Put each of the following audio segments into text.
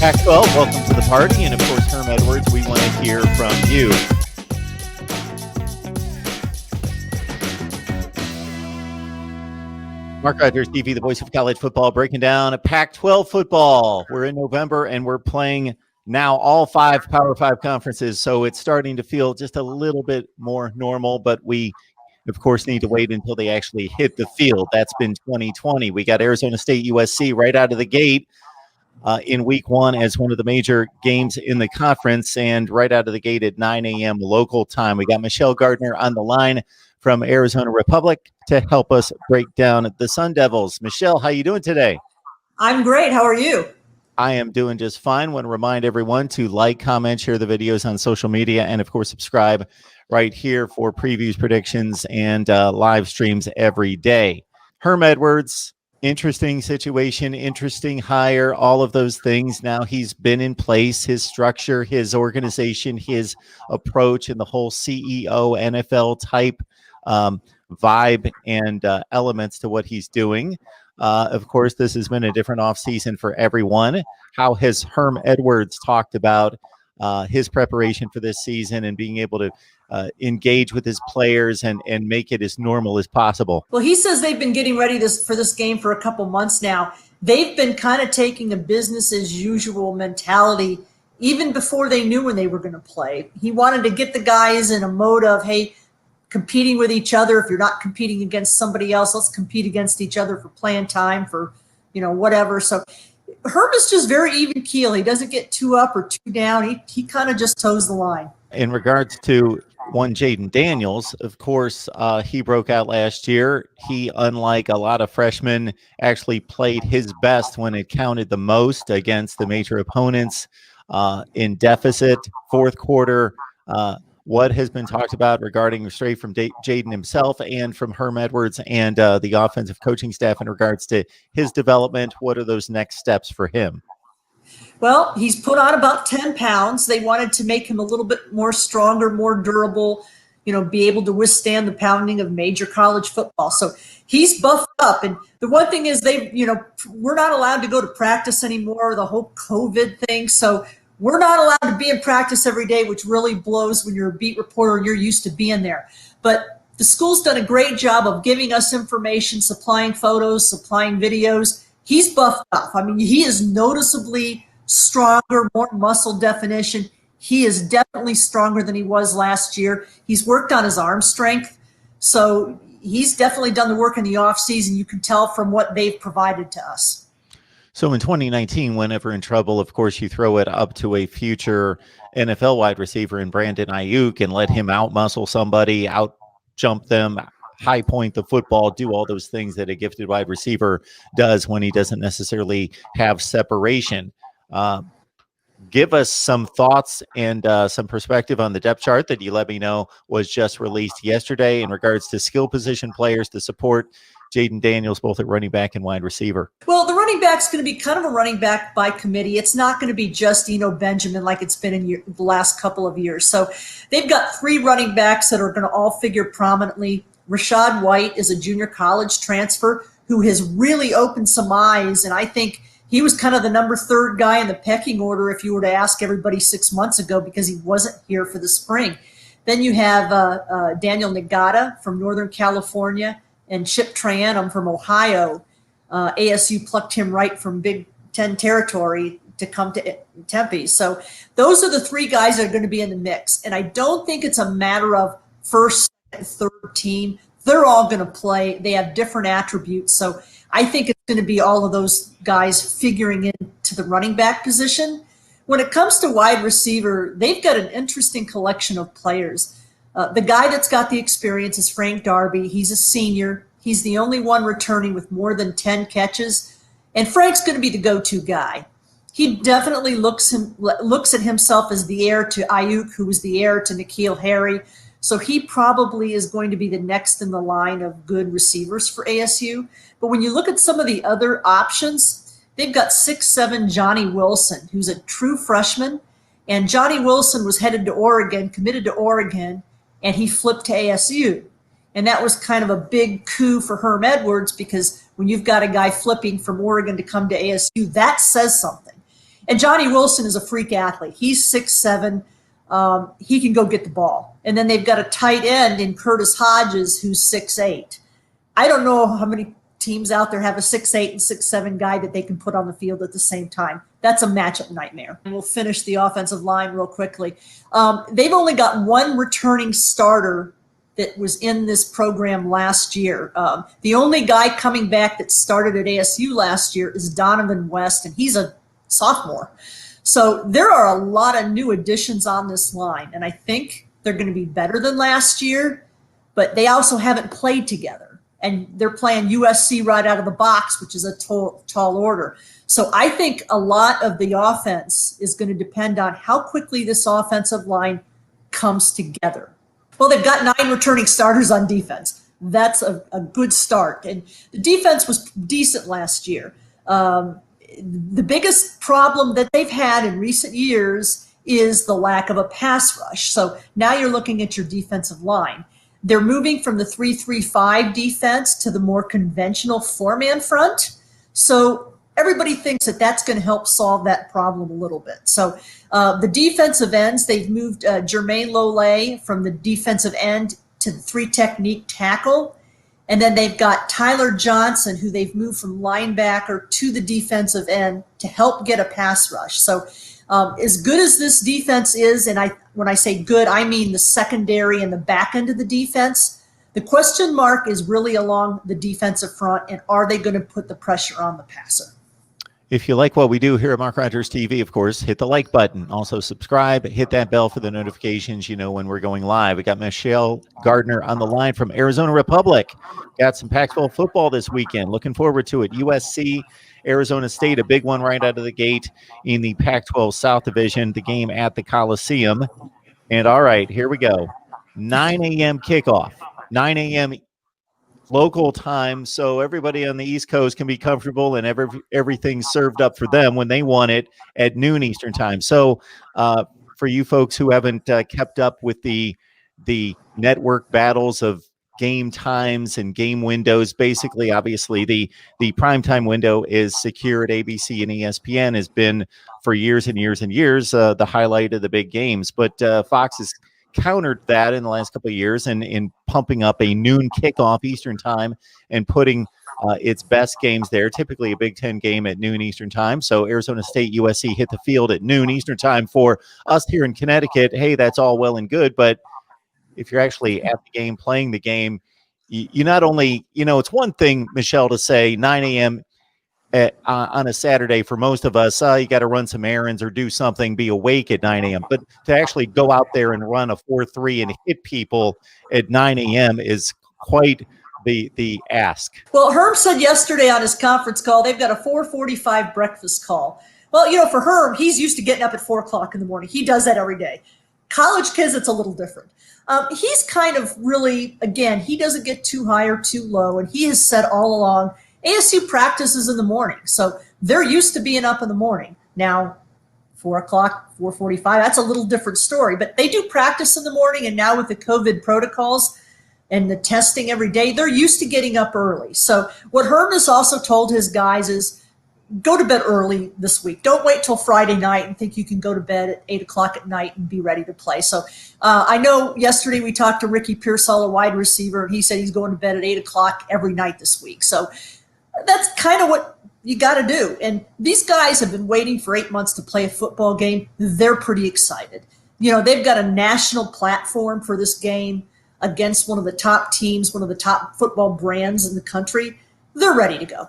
Pac-12, welcome to the party. And of course, Herm Edwards, we want to hear from you. MarkRogersTV, the voice of college football, breaking down a Pac-12 football. We're in November and we're playing now all 5 Power 5 conferences. So it's starting to feel just a little bit more normal, but we, of course, need to wait until they actually hit the field. That's been 2020. We got Arizona State USC right out of the gate in week 1 as one of the major games in the conference, and right out of the gate at 9 a.m. local time. We got Michelle Gardner on the line from Arizona Republic to help us break down the Sun Devils. Michelle, how you doing today? I'm great. How are you? I am doing just fine. Want to remind everyone to like, comment, share the videos on social media, and of course, subscribe right here for previews, predictions, and live streams every day. Herm Edwards, interesting situation, interesting hire, all of those things. Now he's been in place, his structure, his organization, his approach, and the whole CEO, NFL type vibe and elements to what he's doing. Of course, this has been a different offseason for everyone. How has Herm Edwards talked about his preparation for this season and being able to engage with his players and make it as normal as possible? Well, he says they've been getting ready for this game for a couple months now. They've been kind of taking a business as usual mentality even before they knew when they were going to play. He wanted to get the guys in a mode of, hey, competing with each other. If you're not competing against somebody else, let's compete against each other for playing time, for, whatever. So Herm is just very even keel. He doesn't get too up or too down. He kind of just toes the line. In regards to one Jaden Daniels, of course, he broke out last year. He, unlike a lot of freshmen, actually played his best when it counted the most against the major opponents in deficit. Fourth quarter, what has been talked about regarding straight from Jaden himself and from Herm Edwards and the offensive coaching staff in regards to his development? What are those next steps for him? Well, he's put on about 10 pounds. They wanted to make him a little bit more stronger, more durable, be able to withstand the pounding of major college football. So he's buffed up. And the one thing is we're not allowed to go to practice anymore, the whole COVID thing. So we're not allowed to be in practice every day, which really blows when you're a beat reporter and you're used to being there. But the school's done a great job of giving us information, supplying photos, supplying videos. He's buffed up. I mean, he is noticeably stronger, more muscle definition. He is definitely stronger than he was last year. He's worked on his arm strength. So he's definitely done the work in the offseason. You can tell from what they've provided to us. So in 2019, whenever in trouble, of course, you throw it up to a future NFL wide receiver in Brandon Ayuk and let him out-muscle somebody, out-jump them, high point the football, do all those things that a gifted wide receiver does when he doesn't necessarily have separation. Give us some thoughts and some perspective on the depth chart that you let me know was just released yesterday in regards to skill position players to support Jaden Daniels, both at running back and wide receiver. Well, the running back's going to be kind of a running back by committee. It's not going to be just Benjamin like it's been in the last couple of years. So they've got 3 running backs that are going to all figure prominently. Rashad White is a junior college transfer who has really opened some eyes, and I think he was kind of the number 3 guy in the pecking order if you were to ask everybody 6 months ago because he wasn't here for the spring. Then you have Daniel Nagata from Northern California and Chip Trianum from Ohio. ASU plucked him right from Big Ten territory to come to Tempe. So those are the 3 guys that are going to be in the mix. And I don't think it's a matter of first, second, third team. They're all going to play. They have different attributes. So I think it's going to be all of those guys figuring into the running back position. When it comes to wide receiver, they've got an interesting collection of players. The guy that's got the experience is Frank Darby. He's a senior. He's the only one returning with more than 10 catches. And Frank's going to be the go-to guy. He definitely looks at himself as the heir to Ayuk, who was the heir to N'Keal Harry. So he probably is going to be the next in the line of good receivers for ASU. But when you look at some of the other options, they've got 6'7" Johnny Wilson, who's a true freshman. And Johnny Wilson was headed to Oregon, committed to Oregon, and he flipped to ASU. And that was kind of a big coup for Herm Edwards because when you've got a guy flipping from Oregon to come to ASU, that says something. And Johnny Wilson is a freak athlete. He's 6'7". He can go get the ball. And then they've got a tight end in Curtis Hodges who's 6'8". I don't know how many teams out there have a 6'8" and 6'7" guy that they can put on the field at the same time. That's a matchup nightmare. And we'll finish the offensive line real quickly. They've only got one returning starter that was in this program last year. The only guy coming back that started at ASU last year is Donovan West, and he's a sophomore. So there are a lot of new additions on this line, and I think they're going to be better than last year, but they also haven't played together. And they're playing USC right out of the box, which is a tall order. So I think a lot of the offense is going to depend on how quickly this offensive line comes together. Well, they've got 9 returning starters on defense. That's a good start. And the defense was decent last year. The biggest problem that they've had in recent years is the lack of a pass rush. So now you're looking at your defensive line. They're moving from the 3-3-5 defense to the more conventional 4-man front. So everybody thinks that that's going to help solve that problem a little bit. So the defensive ends, they've moved Jermaine Lole from the defensive end to the 3-technique tackle. And then they've got Tyler Johnson, who they've moved from linebacker to the defensive end to help get a pass rush. So as good as this defense is, and when I say good, I mean the secondary and the back end of the defense, the question mark is really along the defensive front, and are they going to put the pressure on the passer? If you like what we do here at Mark Rogers TV, of course, hit the like button. Also subscribe, hit that bell for the notifications, you know, when we're going live. We got Michelle Gardner on the line from Arizona Republic. Got some Pac-12 football this weekend. Looking forward to it. USC, Arizona State, a big one right out of the gate in the Pac-12 South Division, the game at the Coliseum. And all right, here we go. 9 a.m. kickoff, 9 a.m. local time, so everybody on the East Coast can be comfortable and everything's served up for them when they want it at noon Eastern time. So for you folks who haven't kept up with the network battles of game times and game windows, basically, obviously, the primetime window is secure at ABC and ESPN, has been for years and years and years the highlight of the big games. But Fox is countered that in the last couple of years and in pumping up a noon kickoff Eastern time and putting its best games there, typically a Big Ten game at noon Eastern time. So Arizona State, USC hit the field at noon Eastern time. For us here in Connecticut, hey, that's all well and good, but if you're actually at the game, playing the game, you not only, you know, it's one thing, Michelle, to say 9 a.m. On a Saturday for most of us, you got to run some errands or do something, be awake at 9 a.m. But to actually go out there and run a 4.3 and hit people at 9 a.m. is quite the ask. Well, Herm said yesterday on his conference call, they've got a 4:45 breakfast call. Well, you know, for Herm, he's used to getting up at 4 o'clock in the morning. He does that every day. College kids, it's a little different. He's kind of really, again, he doesn't get too high or too low. And he has said all along, ASU practices in the morning. So they're used to being up in the morning. Now, 4 o'clock, 4:45, that's a little different story. But they do practice in the morning. And now with the COVID protocols and the testing every day, they're used to getting up early. So what Herm has also told his guys is, go to bed early this week. Don't wait till Friday night and think you can go to bed at 8 o'clock at night and be ready to play. So I know yesterday we talked to Ricky Pearsall, a wide receiver, and he said he's going to bed at 8 o'clock every night this week. So that's kind of what you got to do. And these guys have been waiting for 8 months to play a football game. They're pretty excited. You know, they've got a national platform for this game against one of the top teams, one of the top football brands in the country. They're ready to go.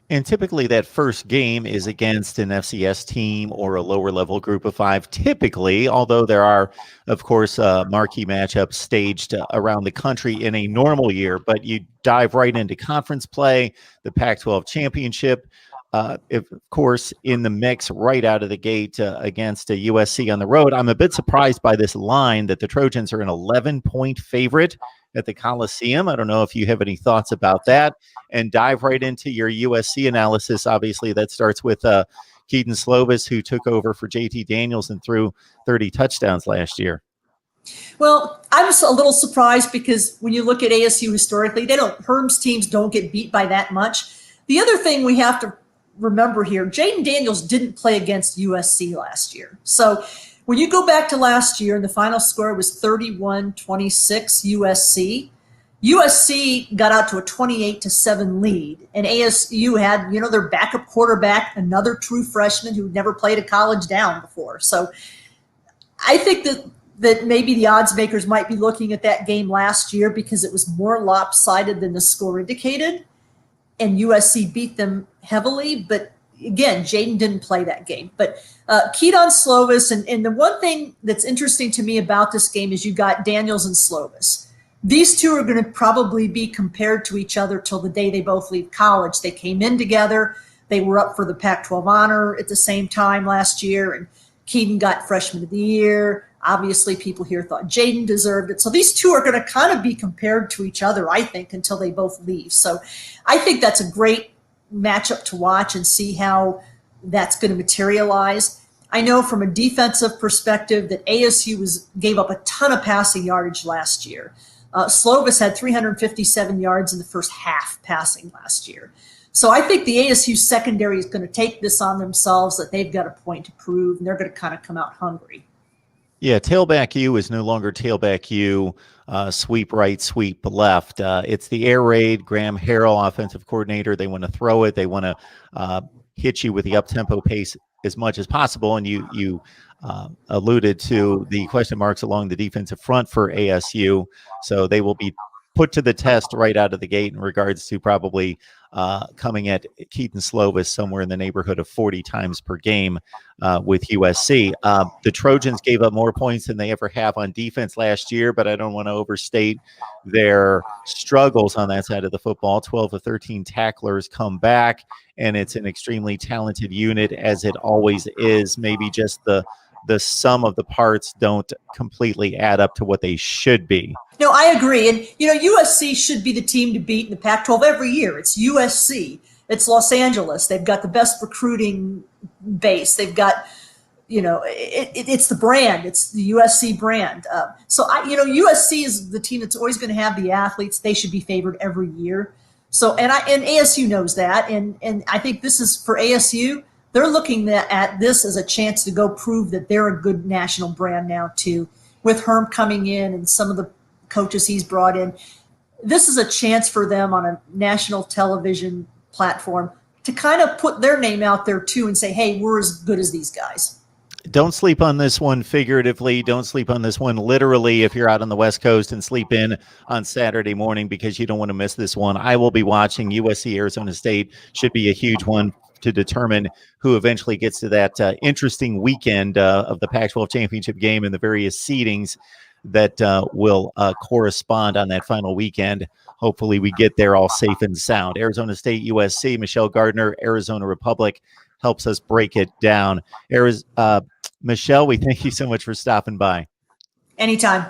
And typically that first game is against an FCS team or a lower level group of 5, typically, although there are, of course, marquee matchups staged around the country in a normal year. But you dive right into conference play, the Pac-12 championship, of course, in the mix right out of the gate against a USC on the road. I'm a bit surprised by this line that the Trojans are an 11-point favorite at the Coliseum. I don't know if you have any thoughts about that, and dive right into your USC analysis. Obviously, that starts with Keaton Slovis, who took over for Jaden Daniels and threw 30 touchdowns last year. Well, I was a little surprised because when you look at ASU historically, Herm's teams don't get beat by that much. The other thing we have to remember here, Jaden Daniels didn't play against USC last year. So when you go back to last year and the final score was 31-26 USC, USC got out to a 28-7 lead, and ASU had, their backup quarterback, another true freshman who never played a college down before. So I think that maybe the odds makers might be looking at that game last year because it was more lopsided than the score indicated, and USC beat them heavily. But again, Jaden didn't play that game. But Keaton Slovis, and the one thing that's interesting to me about this game is you got Daniels and Slovis. These two are going to probably be compared to each other till the day they both leave college. They came in together. They were up for the Pac-12 honor at the same time last year, and Keaton got Freshman of the Year. Obviously, people here thought Jaden deserved it. So these two are going to kind of be compared to each other, I think, until they both leave. So I think that's a great matchup to watch and see how that's going to materialize. I know from a defensive perspective that ASU gave up a ton of passing yardage last year. Slovis had 357 yards in the first half passing last year. So I think the ASU secondary is going to take this on themselves, that they've got a point to prove, and they're going to kind of come out hungry. Yeah, tailback U is no longer tailback U, sweep right, sweep left. It's the air raid. Graham Harrell, offensive coordinator, they want to throw it. They want to hit you with the up-tempo pace as much as possible. And you alluded to the question marks along the defensive front for ASU. So they will be put to the test right out of the gate in regards to probably coming at Keaton Slovis somewhere in the neighborhood of 40 times per game with USC. The Trojans gave up more points than they ever have on defense last year, but I don't want to overstate their struggles on that side of the football. 12 of 13 tacklers come back, and it's an extremely talented unit, as it always is. Maybe just the sum of the parts don't completely add up to what they should be. No, I agree. And, USC should be the team to beat in the Pac-12 every year. It's USC. It's Los Angeles. They've got the best recruiting base. They've got, it's the brand. It's the USC brand. So, USC is the team that's always going to have the athletes. They should be favored every year. So, and ASU knows that. And I think this is for ASU. They're looking at this as a chance to go prove that they're a good national brand now too, with Herm coming in and some of the coaches he's brought in. This is a chance for them on a national television platform to kind of put their name out there too and say, hey, we're as good as these guys. Don't sleep on this one figuratively. Don't sleep on this one literally if you're out on the West Coast and sleep in on Saturday morning, because you don't want to miss this one. I will be watching. USC Arizona State should be a huge one to determine who eventually gets to that interesting weekend of the Pac-12 championship game and the various seedings that will correspond on that final weekend. Hopefully we get there all safe and sound. Arizona State, USC, Michelle Gardner, Arizona Republic helps us break it down. Michelle, we thank you so much for stopping by. Anytime.